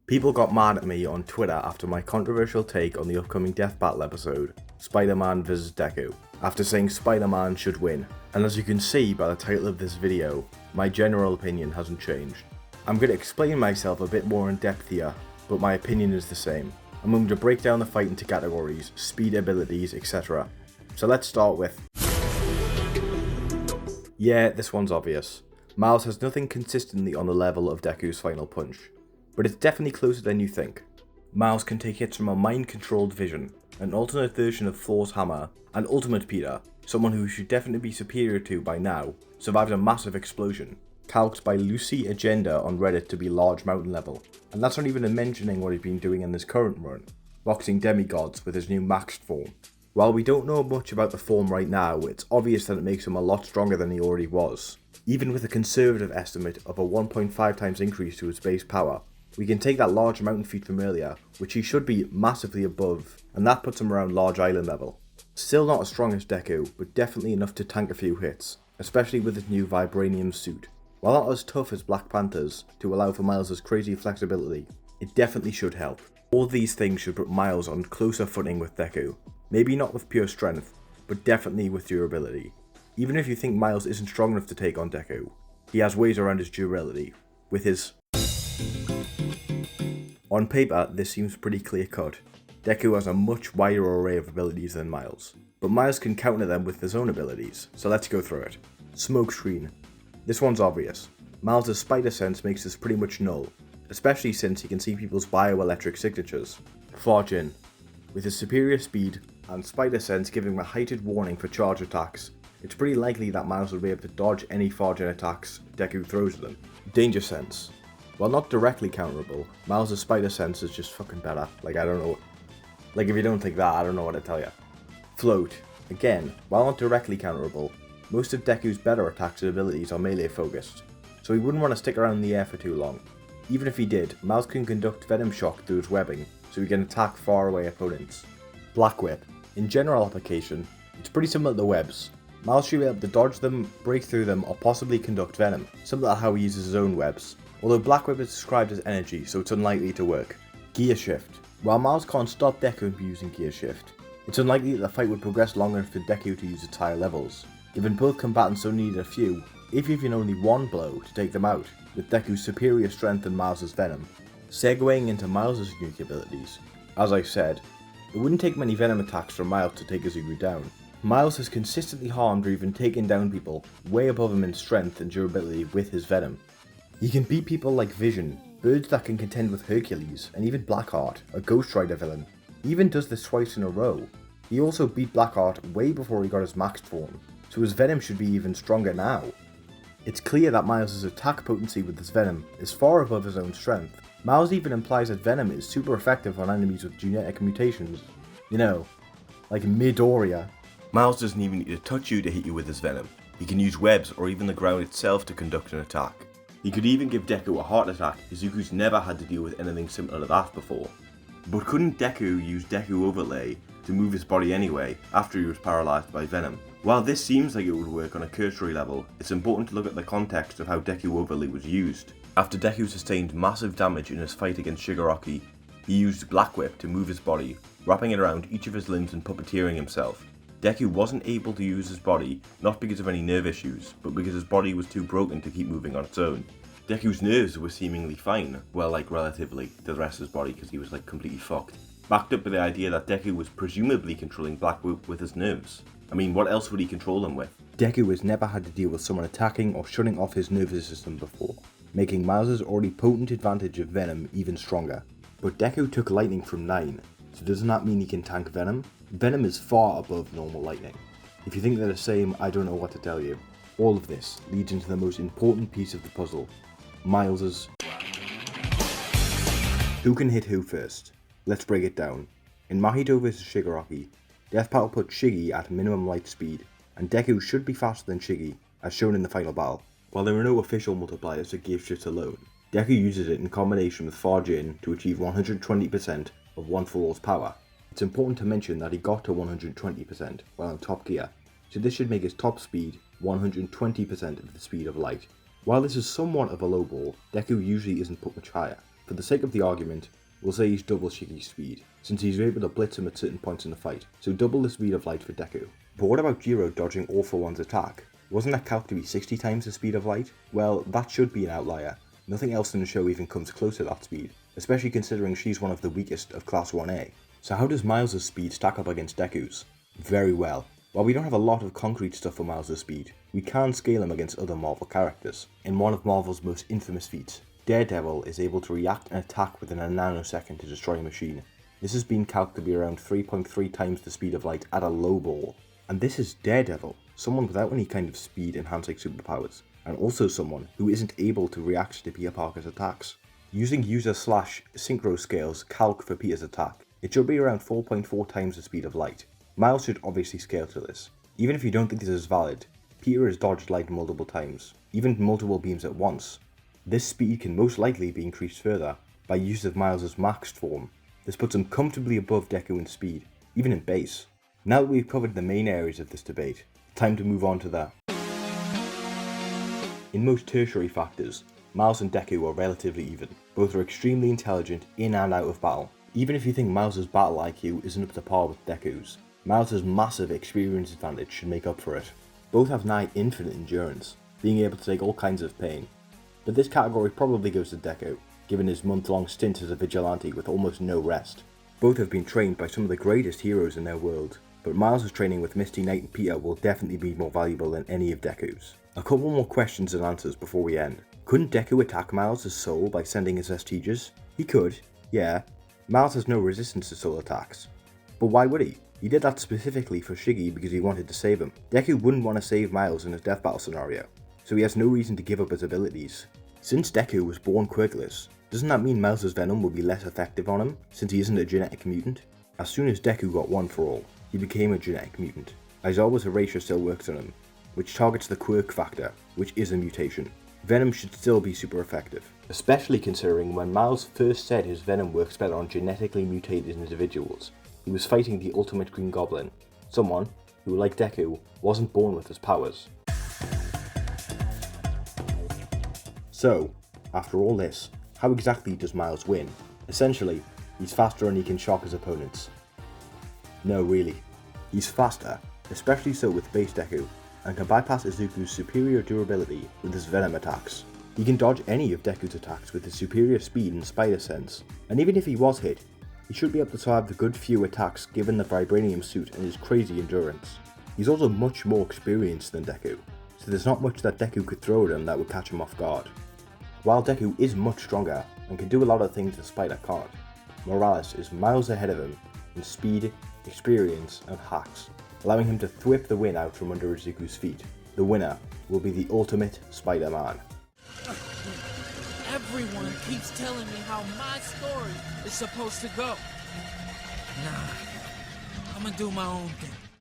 People got mad at me on Twitter after my controversial take on the upcoming Death Battle episode, Spider-Man vs Deku, after saying Spider-Man should win. And as you can see by the title of this video, my general opinion hasn't changed. I'm going to explain myself a bit more in depth here, but my opinion is the same. I'm going to break down the fight into categories, speed, abilities, etc. So let's start with... Yeah, this one's obvious. Miles has nothing consistently on the level of Deku's final punch, but it's definitely closer than you think. Miles can take hits from a mind-controlled vision, an alternate version of Thor's hammer, and Ultimate Peter, someone who should definitely be superior to by now, survived a massive explosion, calced by Lucy Agenda on Reddit to be large mountain level, and that's not even mentioning what he's been doing in this current run, boxing demigods with his new maxed form. While we don't know much about the form right now, it's obvious that it makes him a lot stronger than he already was. Even with a conservative estimate of a 1.5 times increase to his base power, we can take that large mountain feat from earlier, which he should be massively above, and that puts him around large island level. Still not as strong as Deku, but definitely enough to tank a few hits, especially with his new vibranium suit. While not as tough as Black Panther's, to allow for Miles' crazy flexibility, it definitely should help. All these things should put Miles on closer footing with Deku. Maybe not with pure strength, but definitely with durability. Even if you think Miles isn't strong enough to take on Deku, he has ways around his durability, with his... On paper, this seems pretty clear cut. Deku has a much wider array of abilities than Miles, but Miles can counter them with his own abilities, so let's go through it. Smokescreen. This one's obvious. Miles' spider sense makes this pretty much null, especially since he can see people's bioelectric signatures. Farjin. With his superior speed, and spider sense giving him a heightened warning for charge attacks, it's pretty likely that Miles will be able to dodge any Farjin attacks Deku throws at him. Danger sense. While not directly counterable, Miles' spider sense is just fucking better. I don't know. If you don't think that, I don't know what to tell you. Float. Again, while not directly counterable, most of Deku's better attacks and abilities are melee focused, so he wouldn't want to stick around in the air for too long. Even if he did, Miles can conduct Venom Shock through his webbing, so he can attack far away opponents. Black Whip. In general application, it's pretty similar to webs. Miles should be able to dodge them, break through them, or possibly conduct venom, similar to how he uses his own webs. Although Black Whip is described as energy, so it's unlikely to work. Gear Shift. While Miles can't stop Deku from using Gear Shift, it's unlikely that the fight would progress long enough for Deku to use its higher levels, given both combatants only need a few, if even only one blow, to take them out, with Deku's superior strength and Miles' venom. Segueing into Miles' unique abilities. As I said, it wouldn't take many venom attacks from Miles to take Izuku down. Miles has consistently harmed or even taken down people way above him in strength and durability with his venom. He can beat people like Vision, birds that can contend with Hercules, and even Blackheart, a Ghost Rider villain. He even does this twice in a row. He also beat Blackheart way before he got his maxed form, so his venom should be even stronger now. It's clear that Miles' attack potency with his venom is far above his own strength. Miles even implies that venom is super effective on enemies with genetic mutations. You know, like Midoriya. Miles doesn't even need to touch you to hit you with his venom. He can use webs or even the ground itself to conduct an attack. He could even give Deku a heart attack. Izuku's never had to deal with anything similar to that before. But couldn't Deku use Deku Overlay to move his body anyway, after he was paralysed by venom? While this seems like it would work on a cursory level, it's important to look at the context of how Deku Overlay was used. After Deku sustained massive damage in his fight against Shigaraki, he used Black Whip to move his body, wrapping it around each of his limbs and puppeteering himself. Deku wasn't able to use his body, not because of any nerve issues, but because his body was too broken to keep moving on its own. Deku's nerves were seemingly fine, well, relatively, to the rest of his body because he was completely fucked. Backed up by the idea that Deku was presumably controlling Black Whip with his nerves. I mean, what else would he control them with? Deku has never had to deal with someone attacking or shutting off his nervous system before, making Miles' already potent advantage of venom even stronger. But Deku took lightning from 9, so doesn't that mean he can tank venom? Venom is far above normal lightning. If you think they're the same, I don't know what to tell you. All of this leads into the most important piece of the puzzle. Miles'... Who can hit who first? Let's break it down. In Mahito vs Shigaraki, Death Battle put Shiggy at minimum light speed, and Deku should be faster than Shiggy, as shown in the final battle. While there are no official multipliers to Gear Shift alone, Deku uses it in combination with Farjin to achieve 120% of one Thor's power. It's important to mention that he got to 120% while in top gear, so this should make his top speed 120% of the speed of light. While this is somewhat of a low ball, Deku usually isn't put much higher. For the sake of the argument, we'll say he's double Shige's speed, since he's able to blitz him at certain points in the fight, so double the speed of light for Deku. But what about Jiro dodging All For One's attack? Wasn't that calc to be 60 times the speed of light? Well, that should be an outlier. Nothing else in the show even comes close to that speed, especially considering she's one of the weakest of Class 1A. So how does Miles' speed stack up against Deku's? Very well. While we don't have a lot of concrete stuff for Miles' speed, we can scale him against other Marvel characters. In one of Marvel's most infamous feats, Daredevil is able to react and attack within a nanosecond to destroy a machine. This has been calculated to be around 3.3 times the speed of light at a low ball. And this is Daredevil, someone without any kind of speed enhancing superpowers, and also someone who isn't able to react to Peter Parker's attacks. Using user/synchro scales calc for Peter's attack, it should be around 4.4 times the speed of light. Miles should obviously scale to this. Even if you don't think this is valid, Peter has dodged light multiple times, even multiple beams at once. This speed can most likely be increased further by use of Miles' maxed form. This puts him comfortably above Deku in speed, even in base. Now that we've covered the main areas of this debate, time to move on to that. In most tertiary factors, Miles and Deku are relatively even. Both are extremely intelligent in and out of battle. Even if you think Miles' battle IQ isn't up to par with Deku's, Miles' massive experience advantage should make up for it. Both have nigh infinite endurance, being able to take all kinds of pain. But this category probably goes to Deku, given his month-long stint as a vigilante with almost no rest. Both have been trained by some of the greatest heroes in their world, but Miles' training with Misty Knight and Peter will definitely be more valuable than any of Deku's. A couple more questions and answers before we end. Couldn't Deku attack Miles' soul by sending his vestiges? He could, yeah. Miles has no resistance to soul attacks. But why would he? He did that specifically for Shiggy because he wanted to save him. Deku wouldn't want to save Miles in his death battle scenario, so he has no reason to give up his abilities. Since Deku was born quirkless, doesn't that mean Miles' venom will be less effective on him, since he isn't a genetic mutant? As soon as Deku got One For All, he became a genetic mutant. Aizawa's erasure still works on him, which targets the quirk factor, which is a mutation. Venom should still be super effective, especially considering when Miles first said his venom works better on genetically mutated individuals. He was fighting the ultimate Green Goblin, someone who, like Deku, wasn't born with his powers. So, after all this, how exactly does Miles win? Essentially, he's faster and he can shock his opponents. No, really. He's faster, especially so with base Deku, and can bypass Izuku's superior durability with his venom attacks. He can dodge any of Deku's attacks with his superior speed and spider sense, and even if he was hit, he should be able to survive the good few attacks given the vibranium suit and his crazy endurance. He's also much more experienced than Deku, so there's not much that Deku could throw at him that would catch him off guard. While Deku is much stronger and can do a lot of things the spider can't, Morales is miles ahead of him in speed, experience and hacks, allowing him to thwip the win out from under Izuku's feet. The winner will be the ultimate Spider-Man. Everyone keeps telling me how my story is supposed to go. Nah, I'm gonna do my own thing.